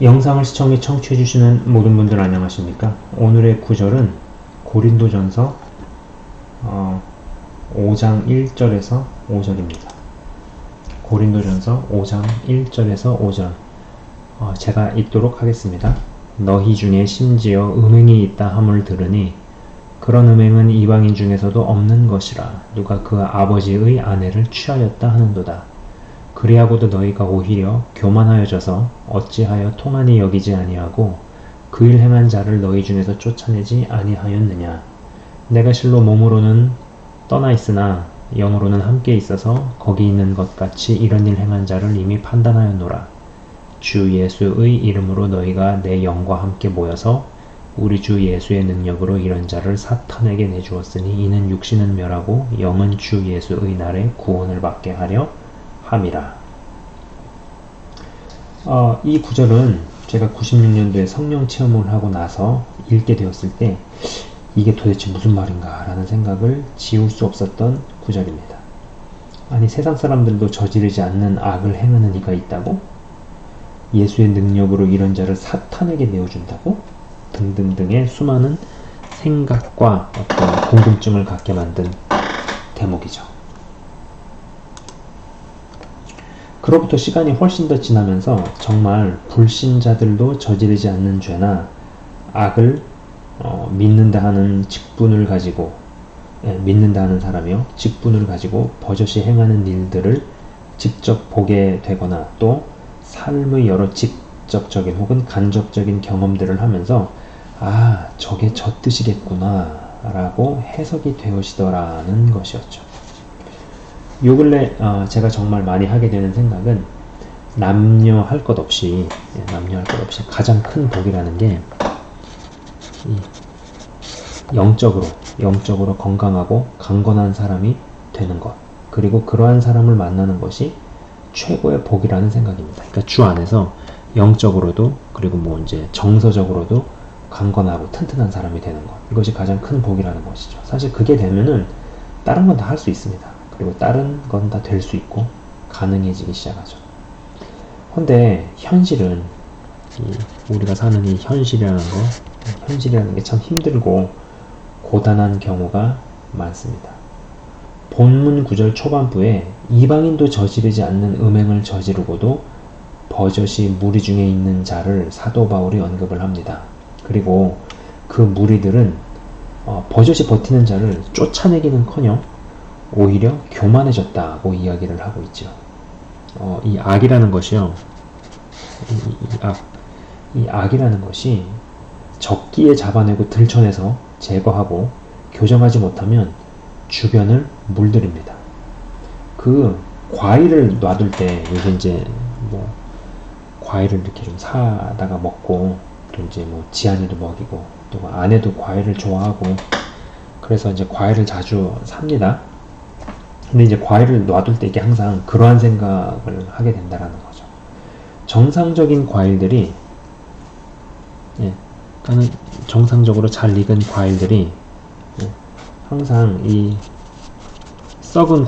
영상을 시청해 청취해주시는 모든 분들 안녕하십니까? 오늘의 구절은 고린도전서 5장 1절에서 5절입니다. 고린도전서 5장 1절에서 5절 제가 읽도록 하겠습니다. 너희 중에 심지어 음행이 있다 함을 들으니 그런 음행은 이방인 중에서도 없는 것이라 누가 그 아버지의 아내를 취하였다 하는도다. 그리하고도 너희가 오히려 교만하여져서 어찌하여 통한이 여기지 아니하고 그 일 행한 자를 너희 중에서 쫓아내지 아니하였느냐. 내가 실로 몸으로는 떠나 있으나 영으로는 함께 있어서 거기 있는 것 같이 이런 일 행한 자를 이미 판단하였노라. 주 예수의 이름으로 너희가 내 영과 함께 모여서 우리 주 예수의 능력으로 이런 자를 사탄에게 내주었으니 이는 육신은 멸하고 영은 주 예수의 날에 구원을 받게 하려 함이라. 이 구절은 제가 96년도에 성령 체험을 하고 나서 읽게 되었을 때 이게 도대체 무슨 말인가 라는 생각을 지울 수 없었던 구절입니다. 아니, 세상 사람들도 저지르지 않는 악을 행하는 이가 있다고? 예수의 능력으로 이런 자를 사탄에게 내어준다고? 등등등의 수많은 생각과 어떤 궁금증을 갖게 만든 대목이죠. 그로부터 시간이 훨씬 더 지나면서 정말 불신자들도 저지르지 않는 죄나 악을 믿는다 하는 직분을 가지고 믿는다 하는 사람이요, 직분을 가지고 버젓이 행하는 일들을 직접 보게 되거나 또 삶의 여러 직접적인 혹은 간접적인 경험들을 하면서 저게 저 뜻이겠구나 라고 해석이 되어지더라는 것이었죠. 요 근래 제가 정말 많이 하게 되는 생각은 남녀 할 것 없이 가장 큰 복이라는 게 영적으로 건강하고 강건한 사람이 되는 것, 그리고 그러한 사람을 만나는 것이 최고의 복이라는 생각입니다. 그러니까 주 안에서 영적으로도 그리고 이제 정서적으로도 강건하고 튼튼한 사람이 되는 것, 이것이 가장 큰 복이라는 것이죠. 사실 그게 되면은 다른 건 다 할 수 있습니다. 그리고 다른 건 다 될 수 있고 가능해지기 시작하죠. 근데 현실은 우리가 사는 이 현실이라는 게 참 힘들고 고단한 경우가 많습니다. 본문 9절 초반부에 이방인도 저지르지 않는 음행을 저지르고도 버젓이 무리 중에 있는 자를 사도 바울이 언급을 합니다. 그리고 그 무리들은 버젓이 버티는 자를 쫓아내기는커녕 오히려 교만해졌다고 이야기를 하고 있죠. 이 악이라는 것이요, 이 악이라는 것이 적기에 잡아내고 들춰내서 제거하고 교정하지 못하면 주변을 물들입니다. 그 과일을 놔둘 때 요새 이제 과일을 이렇게 좀 사다가 먹고 또 이제 지안이도 먹이고 또 아내도 과일을 좋아하고 그래서 이제 과일을 자주 삽니다. 근데 이제 과일을 놔둘 때 이게 항상 그러한 생각을 하게 된다라는 거죠. 정상적인 과일들이 그러니까 정상적으로 잘 익은 과일들이 항상 이 썩은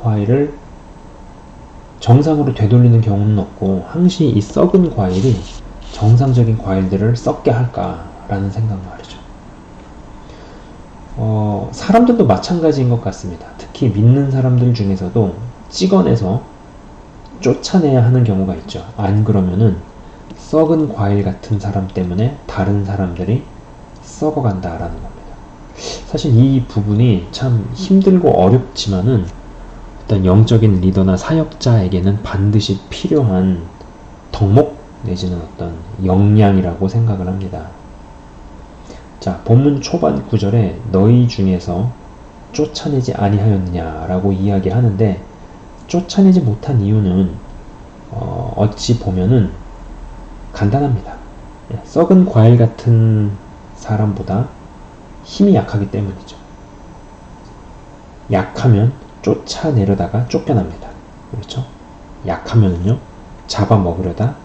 과일을 정상으로 되돌리는 경우는 없고 항시 이 썩은 과일이 정상적인 과일들을 썩게 할까라는 생각 말이죠. 사람들도 마찬가지인 것 같습니다. 특히 믿는 사람들 중에서도 찍어내서 쫓아내야 하는 경우가 있죠. 안 그러면은 썩은 과일 같은 사람 때문에 다른 사람들이 썩어간다라는 겁니다. 사실 이 부분이 참 힘들고 어렵지만은 일단 영적인 리더나 사역자에게는 반드시 필요한 덕목 내지는 어떤 역량이라고 생각을 합니다. 자, 본문 초반 9절에 너희 중에서 쫓아내지 아니하였느냐라고 이야기하는데 쫓아내지 못한 이유는 어찌 보면은 간단합니다. 썩은 과일 같은 사람보다 힘이 약하기 때문이죠. 약하면 쫓아내려다가 쫓겨납니다. 그렇죠? 약하면은요, 잡아먹으려다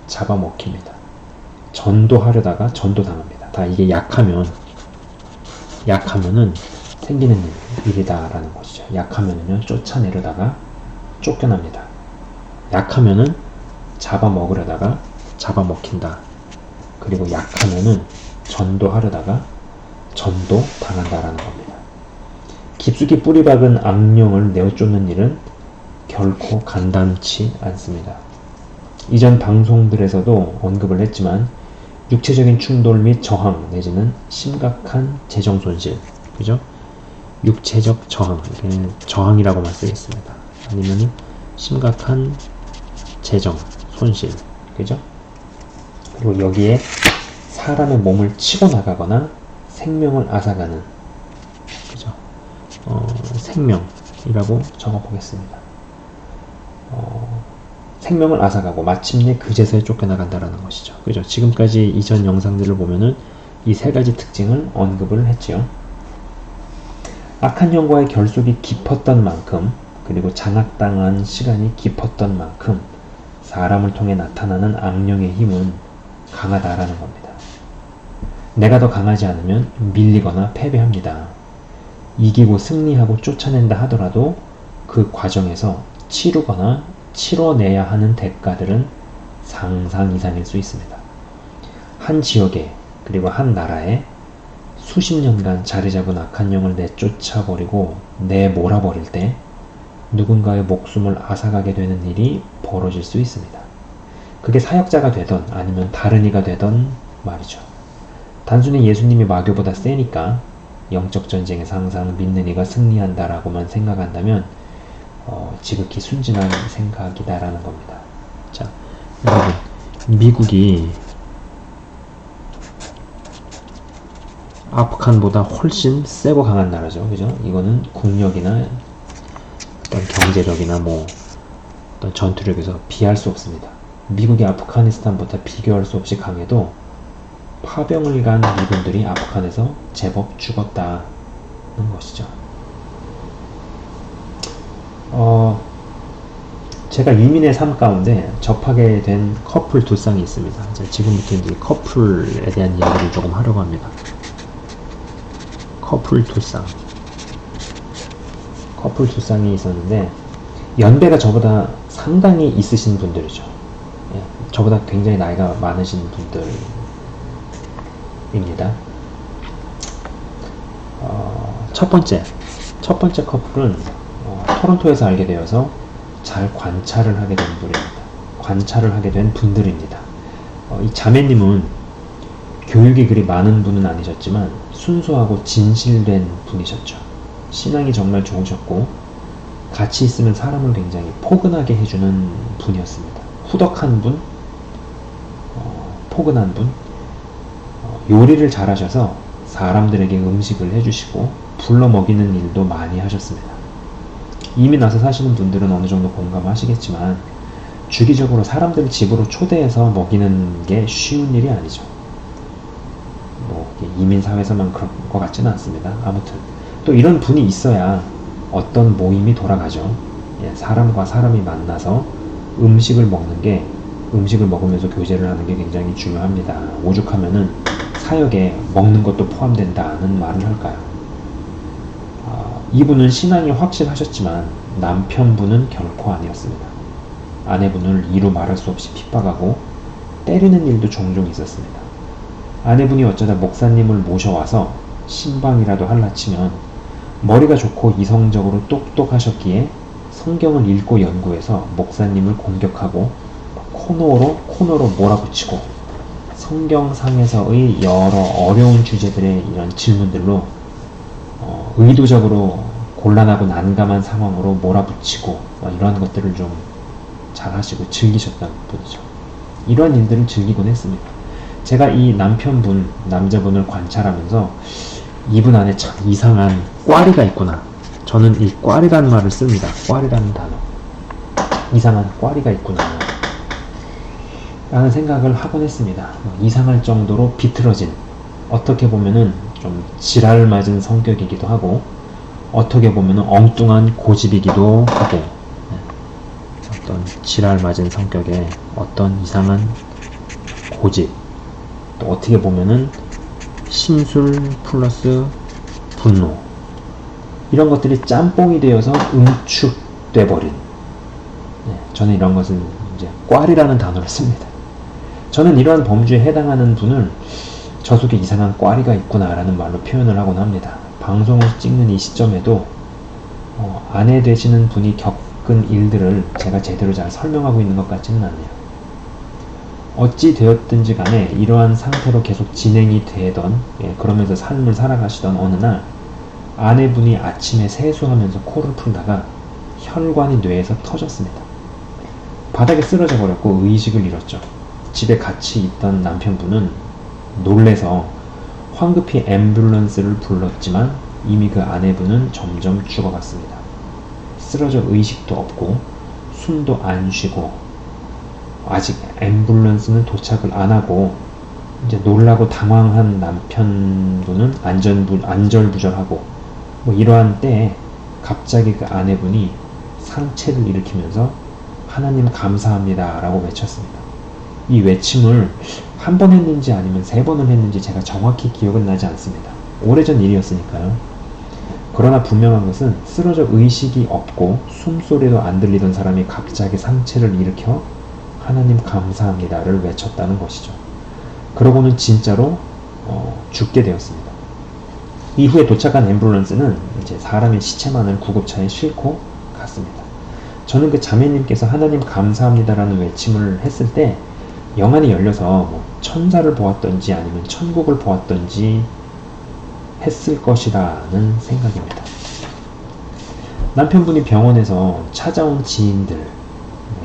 잡아먹힙니다. 전도하려다가 전도당합니다. 다 이게 약하면은 생기는 일이다라는 것이죠. 약하면은요, 쫓아내려다가 쫓겨납니다. 약하면은 잡아먹으려다가 잡아먹힌다. 그리고 약하면은 전도하려다가 전도 당한다라는 겁니다. 깊숙이 뿌리박은 악령을 내어쫓는 일은 결코 간단치 않습니다. 이전 방송들에서도 언급을 했지만 육체적인 충돌 및 저항 내지는 심각한 재정 손실, 그죠? 육체적 저항, 저항이라고만 쓰겠습니다. 아니면 심각한 재정 손실, 그죠? 그리고 여기에 사람의 몸을 치고 나가거나 생명을 앗아가는, 그죠? 생명이라고 적어보겠습니다. 생명을 앗아가고 마침내 그제서야 쫓겨나간다라는 것이죠. 그죠? 지금까지 이전 영상들을 보면은 이 세 가지 특징을 언급을 했지요. 악한 영과의 결속이 깊었던 만큼, 그리고 장악당한 시간이 깊었던 만큼 사람을 통해 나타나는 악령의 힘은 강하다라는 겁니다. 내가 더 강하지 않으면 밀리거나 패배합니다. 이기고 승리하고 쫓아낸다 하더라도 그 과정에서 치르거나 치러내야 하는 대가들은 상상 이상일 수 있습니다. 한 지역에 그리고 한 나라에 수십 년간 자리 잡은 악한 영을 내쫓아버리고 내몰아버릴 때 누군가의 목숨을 앗아가게 되는 일이 벌어질 수 있습니다. 그게 사역자가 되던 아니면 다른 이가 되던 말이죠. 단순히 예수님이 마귀보다 세니까 영적 전쟁에서 항상 믿는 이가 승리한다라고만 생각한다면 지극히 순진한 생각이다라는 겁니다. 자, 여러분, 미국이 아프간보다 훨씬 세고 강한 나라죠. 그죠? 이거는 국력이나 어떤 경제력이나 뭐 어떤 전투력에서 비할 수 없습니다. 미국이 아프가니스탄보다 비교할 수 없이 강해도 파병을 간 미군들이 아프간에서 제법 죽었다는 것이죠. 제가 이민의 삶 가운데 접하게 된 커플 두 쌍이 있습니다. 지금부터 이제 커플에 대한 이야기를 조금 하려고 합니다. 커플 두 쌍이 있었는데 연배가 저보다 상당히 있으신 분들이죠. 예, 저보다 굉장히 나이가 많으신 분들입니다. 첫 번째 커플은 토론토에서 알게 되어서 잘 관찰을 하게 된 분들입니다. 이 자매님은 교육이 그리 많은 분은 아니셨지만 순수하고 진실된 분이셨죠. 신앙이 정말 좋으셨고 같이 있으면 사람을 굉장히 포근하게 해주는 분이었습니다. 후덕한 분, 포근한 분, 요리를 잘하셔서 사람들에게 음식을 해주시고 불러 먹이는 일도 많이 하셨습니다. 이미 나서 사시는 분들은 어느 정도 공감하시겠지만 주기적으로 사람들을 집으로 초대해서 먹이는 게 쉬운 일이 아니죠. 이민 사회에서만 그런 것 같지는 않습니다. 아무튼 또 이런 분이 있어야 어떤 모임이 돌아가죠. 사람과 사람이 만나서 음식을 먹으면서 교제를 하는 게 굉장히 중요합니다. 오죽하면은 사역에 먹는 것도 포함된다는 말을 할까요? 이분은 신앙이 확실하셨지만 남편분은 결코 아니었습니다. 아내분을 이루 말할 수 없이 핍박하고 때리는 일도 종종 있었습니다. 아내분이 어쩌다 목사님을 모셔와서 신방이라도 할라치면 머리가 좋고 이성적으로 똑똑하셨기에 성경을 읽고 연구해서 목사님을 공격하고 코너로 몰아붙이고 성경상에서의 여러 어려운 주제들의 이런 질문들로 의도적으로 곤란하고 난감한 상황으로 몰아붙이고 이러한 것들을 좀 잘하시고 즐기셨던 분이죠. 이러한 일들을 즐기곤 했습니다. 제가 이 남자분을 관찰하면서 이분 안에 참 이상한 꽈리가 있구나. 저는 이 꽈리라는 말을 씁니다. 꽈리라는 단어. 이상한 꽈리가 있구나. 라는 생각을 하곤 했습니다. 이상할 정도로 비틀어진, 어떻게 보면은 좀 지랄 맞은 성격이기도 하고, 어떻게 보면은 엉뚱한 고집이기도 하고, 어떤 지랄 맞은 성격에 어떤 이상한 고집, 또 어떻게 보면은 심술 플러스 분노, 이런 것들이 짬뽕이 되어서 응축돼 버린, 저는 이런 것을 이제 꽈리라는 단어를 씁니다. 저는 이러한 범주에 해당하는 분을 저 속에 이상한 꽈리가 있구나라는 말로 표현을 하곤 합니다. 방송을 찍는 이 시점에도 아내 되시는 분이 겪은 일들을 제가 제대로 잘 설명하고 있는 것 같지는 않네요. 어찌 되었든지 간에 이러한 상태로 계속 진행이 되던 그러면서 삶을 살아가시던 어느 날 아내분이 아침에 세수하면서 코를 풀다가 혈관이 뇌에서 터졌습니다. 바닥에 쓰러져 버렸고 의식을 잃었죠. 집에 같이 있던 남편분은 놀래서 황급히 앰뷸런스를 불렀지만 이미 그 아내분은 점점 죽어갔습니다. 쓰러져 의식도 없고 숨도 안 쉬고 아직 앰뷸런스는 도착을 안 하고 이제 놀라고 당황한 남편분은 안절부절하고 뭐 이러한 때에 갑자기 그 아내분이 상체를 일으키면서 하나님 감사합니다 라고 외쳤습니다. 이 외침을 한 번 했는지 아니면 3번을 했는지 제가 정확히 기억은 나지 않습니다. 오래전 일이었으니까요. 그러나 분명한 것은 쓰러져 의식이 없고 숨소리도 안 들리던 사람이 갑자기 상체를 일으켜 하나님 감사합니다를 외쳤다는 것이죠. 그러고는 진짜로 죽게 되었습니다. 이후에 도착한 앰뷸런스는 이제 사람의 시체만을 구급차에 싣고 갔습니다. 저는 그 자매님께서 하나님 감사합니다라는 외침을 했을 때 영안이 열려서 뭐 천사를 보았던지 아니면 천국을 보았던지 했을 것이라는 생각입니다. 남편분이 병원에서 찾아온 지인들,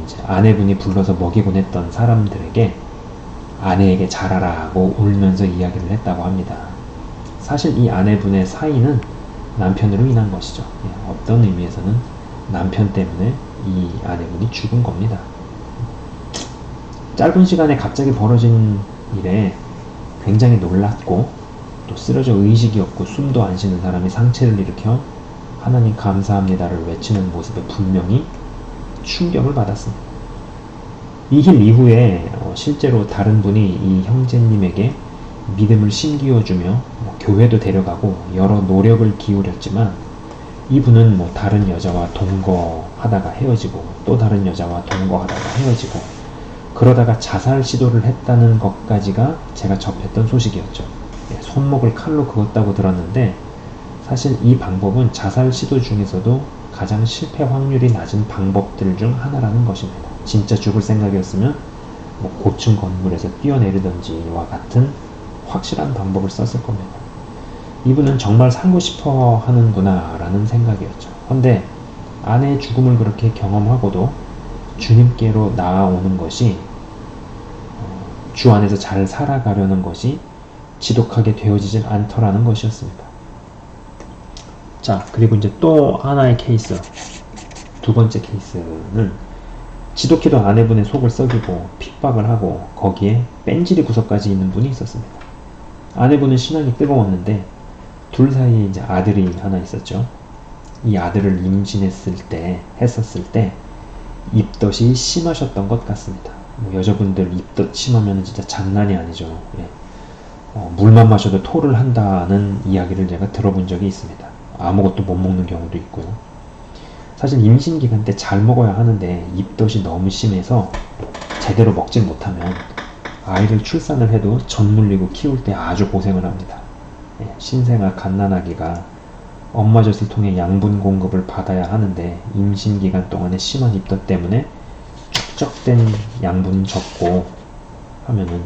이제 아내분이 불러서 먹이곤 했던 사람들에게 아내에게 잘하라고 울면서 이야기를 했다고 합니다. 사실 이 아내분의 사인은 남편으로 인한 것이죠. 어떤 의미에서는 남편 때문에 이 아내분이 죽은 겁니다. 짧은 시간에 갑자기 벌어진 일에 굉장히 놀랐고 또 쓰러져 의식이 없고 숨도 안 쉬는 사람이 상체를 일으켜 하나님 감사합니다를 외치는 모습에 분명히 충격을 받았습니다. 이 일 이후에 실제로 다른 분이 이 형제님에게 믿음을 심기어주며 교회도 데려가고 여러 노력을 기울였지만 이분은 다른 여자와 동거하다가 헤어지고 또 다른 여자와 동거하다가 헤어지고 그러다가 자살 시도를 했다는 것까지가 제가 접했던 소식이었죠. 손목을 칼로 그었다고 들었는데 사실 이 방법은 자살 시도 중에서도 가장 실패 확률이 낮은 방법들 중 하나라는 것입니다. 진짜 죽을 생각이었으면 고층 건물에서 뛰어내리던지와 같은 확실한 방법을 썼을 겁니다. 이분은 정말 살고 싶어 하는구나 라는 생각이었죠. 그런데 아내의 죽음을 그렇게 경험하고도 주님께로 나아오는 것이 주 안에서 잘 살아가려는 것이 지독하게 되어지질 않더라는 것이었습니다. 자, 그리고 이제 또 하나의 케이스, 두 번째 케이스는 지독히도 아내분의 속을 썩이고 핍박을 하고 거기에 뺀질이 구석까지 있는 분이 있었습니다. 아내분은 신앙이 뜨거웠는데 둘 사이에 이제 아들이 하나 있었죠. 이 아들을 임신했을 때, 했었을 때 입덧이 심하셨던 것 같습니다. 여자분들 입덧 심하면 진짜 장난이 아니죠. 예. 물만 마셔도 토를 한다는 이야기를 제가 들어본 적이 있습니다. 아무것도 못 먹는 경우도 있고요. 사실 임신 기간 때 잘 먹어야 하는데 입덧이 너무 심해서 제대로 먹질 못하면 아이를 출산을 해도 젖 물리고 키울 때 아주 고생을 합니다. 예, 신생아 갓난아기가 엄마 젖을 통해 양분 공급을 받아야 하는데 임신 기간 동안에 심한 입덧 때문에 축적된 양분이 적고 하면은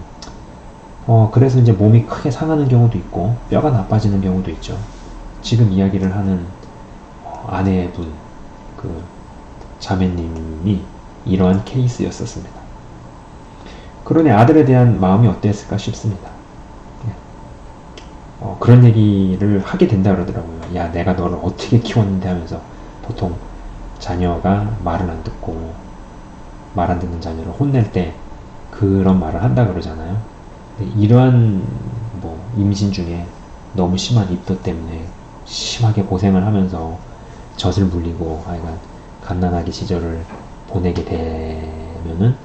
그래서 이제 몸이 크게 상하는 경우도 있고 뼈가 나빠지는 경우도 있죠. 지금 이야기를 하는 아내분, 그 자매님이 이러한 케이스였었습니다. 그러니 아들에 대한 마음이 어땠을까 싶습니다. 그런 얘기를 하게 된다 그러더라고요. 야, 내가 너를 어떻게 키웠는데 하면서 보통 자녀가 말을 안 듣고 말 안 듣는 자녀를 혼낼 때 그런 말을 한다 그러잖아요. 이러한 임신 중에 너무 심한 입덧 때문에 심하게 고생을 하면서 젖을 물리고 아이가 갓난아기 시절을 보내게 되면은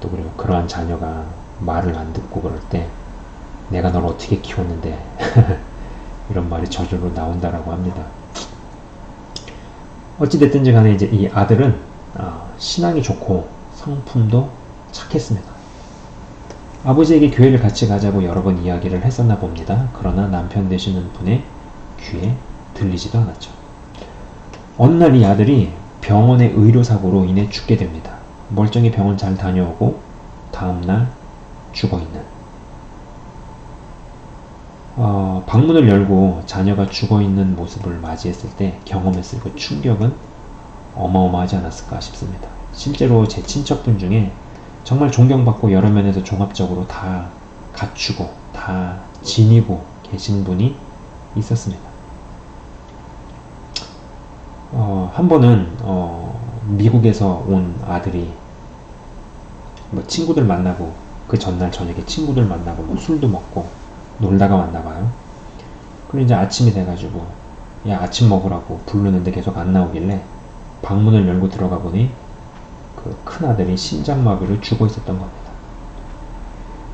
또 그리고 그러한 자녀가 말을 안 듣고 그럴 때 내가 널 어떻게 키웠는데 이런 말이 저절로 나온다라고 합니다. 어찌됐든지 간에 이제 이 아들은 신앙이 좋고 성품도 착했습니다. 아버지에게 교회를 같이 가자고 여러 번 이야기를 했었나 봅니다. 그러나 남편 되시는 분의 귀에 들리지도 않았죠. 어느 날 이 아들이 병원의 의료사고로 인해 죽게 됩니다. 멀쩡히 병원 잘 다녀오고 다음날 죽어있는. 방문을 열고 자녀가 죽어있는 모습을 맞이했을 때 경험했을 그 충격은 어마어마하지 않았을까 싶습니다. 실제로 제 친척분 중에 정말 존경받고 여러 면에서 종합적으로 다 갖추고 다 지니고 계신 분이 있었습니다. 한 번은 미국에서 온 아들이 뭐 친구들 만나고 그 전날 저녁에 친구들 만나고 뭐 술도 먹고 놀다가 왔나봐요. 그리고 이제 아침이 돼가지고 야 아침 먹으라고 부르는데 계속 안 나오길래 방문을 열고 들어가 보니 그 큰아들이 심장마비로 죽어 있었던 겁니다.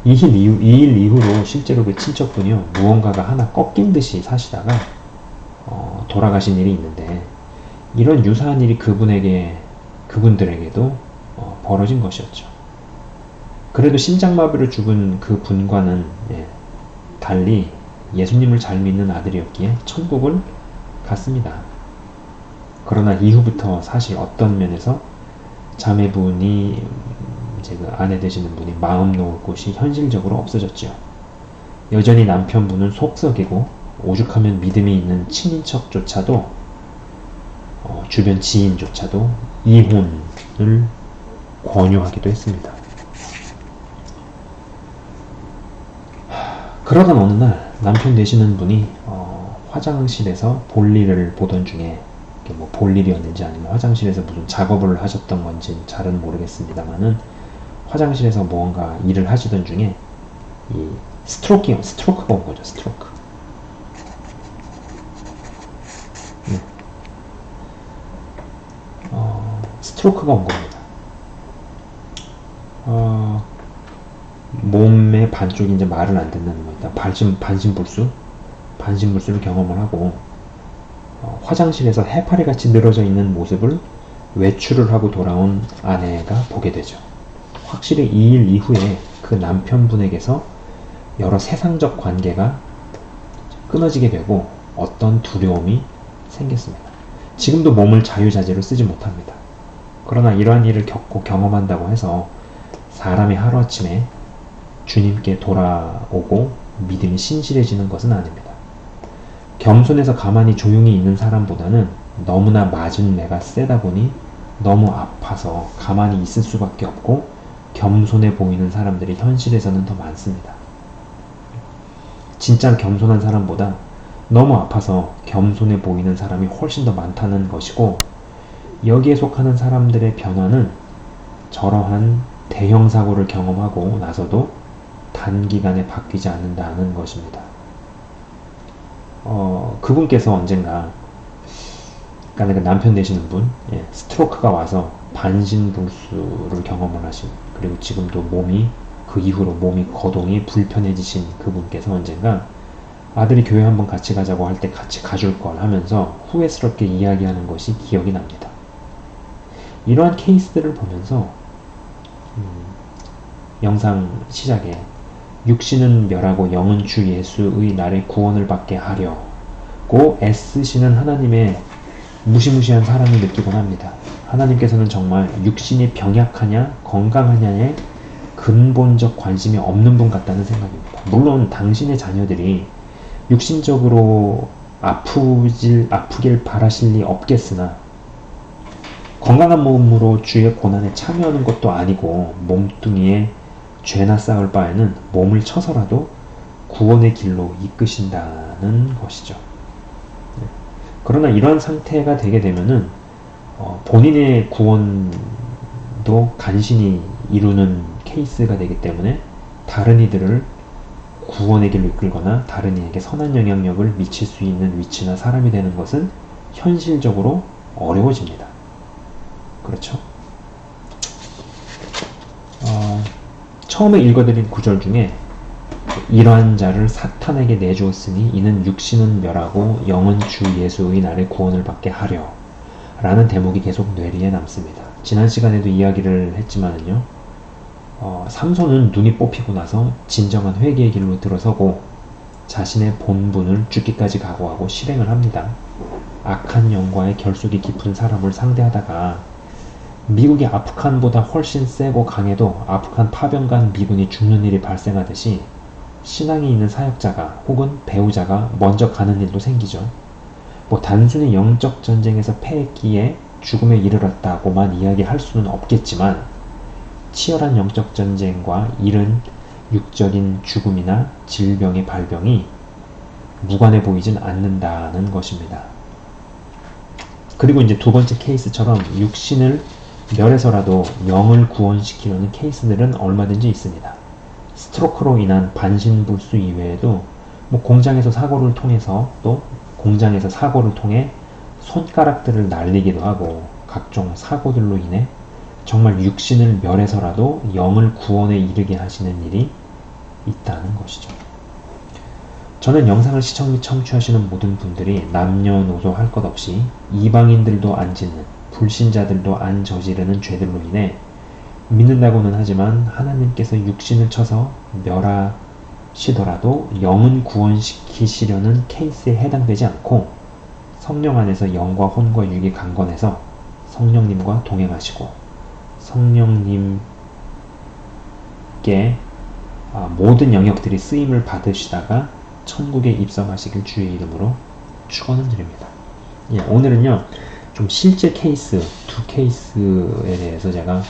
2일 이후로 실제로 그 친척분이요 무언가가 하나 꺾인 듯이 사시다가 돌아가신 일이 있는데 이런 유사한 일이 그분들에게도 벌어진 것이었죠. 그래도 심장마비로 죽은 그 분과는 달리 예수님을 잘 믿는 아들이었기에 천국을 갔습니다. 그러나 이후부터 사실 어떤 면에서 자매분이 이제 그 아내 되시는 분이 마음 놓을 곳이 현실적으로 없어졌죠. 여전히 남편분은 속썩이고 오죽하면 믿음이 있는 친인척조차도 주변 지인조차도 이혼을 권유하기도 했습니다. 그러던 어느 날 남편 되시는 분이 화장실에서 볼일을 보던 중에 뭐 볼일이었는지 아니면 화장실에서 무슨 작업을 하셨던 건지 잘은 모르겠습니다만은 화장실에서 뭔가 일을 하시던 중에 이 스트로크가 온 거죠. 스트로크. 네. 스트로크가 온 겁니다. 몸의 반쪽이 이제 말을 안 듣는 겁니다. 반신불수를 경험을 하고 화장실에서 해파리같이 늘어져 있는 모습을 외출을 하고 돌아온 아내가 보게 되죠. 확실히 2일 이후에 그 남편분에게서 여러 세상적 관계가 끊어지게 되고 어떤 두려움이 생겼습니다. 지금도 몸을 자유자재로 쓰지 못합니다. 그러나 이러한 일을 겪고 경험한다고 해서 사람이 하루아침에 주님께 돌아오고 믿음이 신실해지는 것은 아닙니다. 겸손해서 가만히 조용히 있는 사람보다는 너무나 맞은 매가 세다 보니 너무 아파서 가만히 있을 수밖에 없고 겸손해 보이는 사람들이 현실에서는 더 많습니다. 진짜 겸손한 사람보다 너무 아파서 겸손해 보이는 사람이 훨씬 더 많다는 것이고 여기에 속하는 사람들의 변화는 저러한 대형 사고를 경험하고 나서도 단기간에 바뀌지 않는다는 것입니다. 그분께서 언젠가 그러니까 남편 되시는 분 스트로크가 와서 반신불수를 경험을 하신 그리고 지금도 그 이후로 몸이 거동이 불편해지신 그분께서 언젠가 아들이 교회 한번 같이 가자고 할 때 같이 가줄 걸 하면서 후회스럽게 이야기하는 것이 기억이 납니다. 이러한 케이스들을 보면서 영상 시작에 육신은 멸하고 영은 주 예수의 날에 구원을 받게 하려고 애쓰시는 하나님의 무시무시한 사랑을 느끼곤 합니다. 하나님께서는 정말 육신이 병약하냐 건강하냐에 근본적 관심이 없는 분 같다는 생각입니다. 물론 당신의 자녀들이 육신적으로 아프길 바라실 리 없겠으나 건강한 몸으로 주의 고난에 참여하는 것도 아니고 몸뚱이에 죄나 쌓을 바에는 몸을 쳐서라도 구원의 길로 이끄신다는 것이죠. 그러나 이러한 상태가 되게 되면은 본인의 구원도 간신히 이루는 케이스가 되기 때문에 다른 이들을 구원의 길로 이끌거나 다른 이에게 선한 영향력을 미칠 수 있는 위치나 사람이 되는 것은 현실적으로 어려워집니다. 그렇죠? 처음에 읽어드린 구절 중에 이러한 자를 사탄에게 내주었으니 이는 육신은 멸하고 영은 주 예수의 날에 구원을 받게 하려 라는 대목이 계속 뇌리에 남습니다. 지난 시간에도 이야기를 했지만은요, 삼손은 눈이 뽑히고 나서 진정한 회개의 길로 들어서고 자신의 본분을 죽기까지 각오하고 실행을 합니다. 악한 영과의 결속이 깊은 사람을 상대하다가 미국이 아프간보다 훨씬 세고 강해도 아프간 파병간 미군이 죽는 일이 발생하듯이 신앙이 있는 사역자가 혹은 배우자가 먼저 가는 일도 생기죠. 뭐 단순히 영적 전쟁에서 패했기에 죽음에 이르렀다고만 이야기할 수는 없겠지만 치열한 영적 전쟁과 이른 육적인 죽음이나 질병의 발병이 무관해 보이진 않는다는 것입니다. 그리고 이제 두 번째 케이스처럼 육신을 멸해서라도 영을 구원시키려는 케이스들은 얼마든지 있습니다. 스트로크로 인한 반신불수 이외에도 뭐 공장에서 사고를 통해 손가락들을 날리기도 하고 각종 사고들로 인해 정말 육신을 멸해서라도 영을 구원에 이르게 하시는 일이 있다는 것이죠. 저는 영상을 시청 및 청취하시는 모든 분들이 남녀노소 할 것 없이 이방인들도 안 짓는, 불신자들도 안 저지르는 죄들로 인해 믿는다고는 하지만 하나님께서 육신을 쳐서 멸하시더라도 영은 구원시키시려는 케이스에 해당되지 않고 성령 안에서 영과 혼과 육이 강건해서 성령님과 동행하시고 성령님께 모든 영역들이 쓰임을 받으시다가 천국에 입성하시길 주의 이름으로 축원을 드립니다. 예, 오늘은요 좀 실제 케이스, 두 케이스에 대해서 제가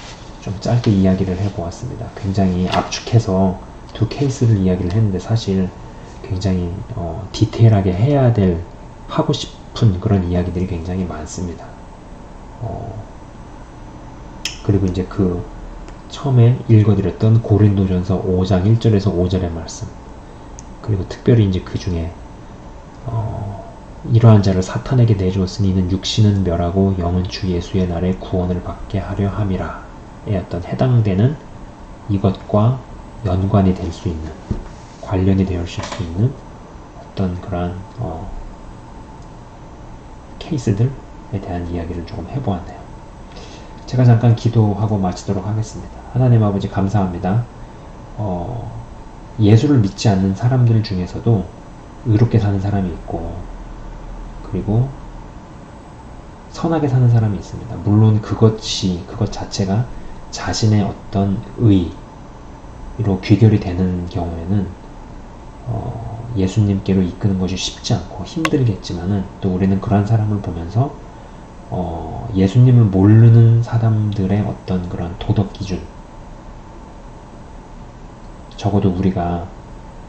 좀 짧게 이야기를 해보았습니다. 굉장히 압축해서 두 케이스를 이야기를 했는데 사실 굉장히 디테일하게 하고 싶은 그런 이야기들이 굉장히 많습니다. 그리고 이제 그 처음에 읽어드렸던 고린도전서 5장 1절에서 5절의 말씀, 그리고 특별히 이제 그 중에 이러한 자를 사탄에게 내주었으니 이는 육신은 멸하고 영은 주 예수의 날에 구원을 받게 하려 함이라 에 어떤 해당되는 이것과 연관이 될 수 있는, 관련이 되어질 수 있는 어떤 그러한 케이스들에 대한 이야기를 조금 해보았네요. 제가 잠깐 기도하고 마치도록 하겠습니다. 하나님 아버지 감사합니다. 예수를 믿지 않는 사람들 중에서도 의롭게 사는 사람이 있고 그리고 선하게 사는 사람이 있습니다. 물론 그것 자체가 자신의 어떤 의로 귀결이 되는 경우에는 예수님께로 이끄는 것이 쉽지 않고 힘들겠지만은 또 우리는 그러한 사람을 보면서 예수님을 모르는 사람들의 어떤 그런 도덕 기준, 적어도 우리가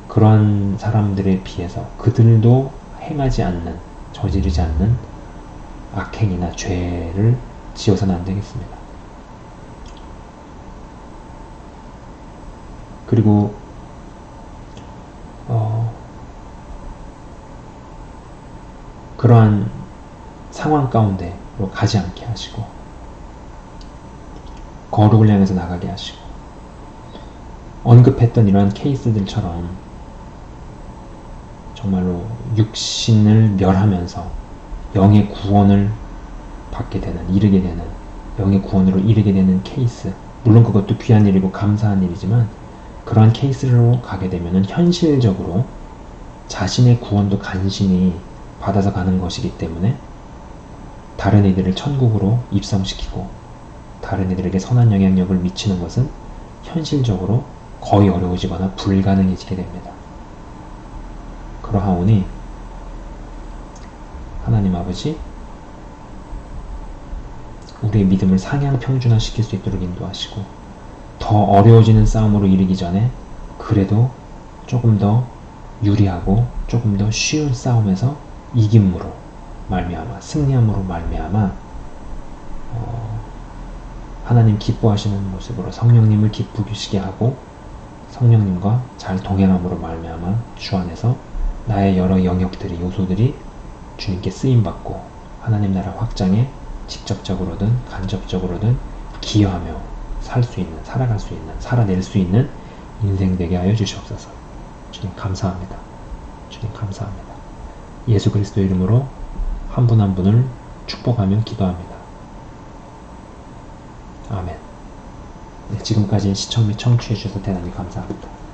그러한 사람들에 비해서 그들도 저지르지 않는 악행이나 죄를 지어서는 안 되겠습니다. 그리고 그러한 상황 가운데로 가지 않게 하시고 거룩을 향해서 나가게 하시고 언급했던 이러한 케이스들처럼 정말로 육신을 멸하면서 영의 구원을 이르게 되는 영의 구원으로 이르게 되는 케이스, 물론 그것도 귀한 일이고 감사한 일이지만 그러한 케이스로 가게 되면은 현실적으로 자신의 구원도 간신히 받아서 가는 것이기 때문에 다른 이들을 천국으로 입성시키고 다른 이들에게 선한 영향력을 미치는 것은 현실적으로 거의 어려워지거나 불가능해지게 됩니다. 그러하오니 하나님 아버지, 우리의 믿음을 상향 평준화시킬 수 있도록 인도하시고 더 어려워지는 싸움으로 이르기 전에 그래도 조금 더 유리하고 조금 더 쉬운 싸움에서 이김으로 말미암아, 승리함으로 말미암아 하나님 기뻐하시는 모습으로 성령님을 기쁘시게 하고 성령님과 잘 동행함으로 말미암아 주 안에서 나의 여러 영역들이, 요소들이 주님께 쓰임받고 하나님 나라 확장에 직접적으로든 간접적으로든 기여하며 살아갈 수 있는, 살아낼 수 있는 인생 되게 하여 주시옵소서. 주님 감사합니다. 주님 감사합니다. 예수 그리스도 이름으로 한 분 한 분을 축복하며 기도합니다. 아멘. 네, 지금까지 시청 및 청취해 주셔서 대단히 감사합니다.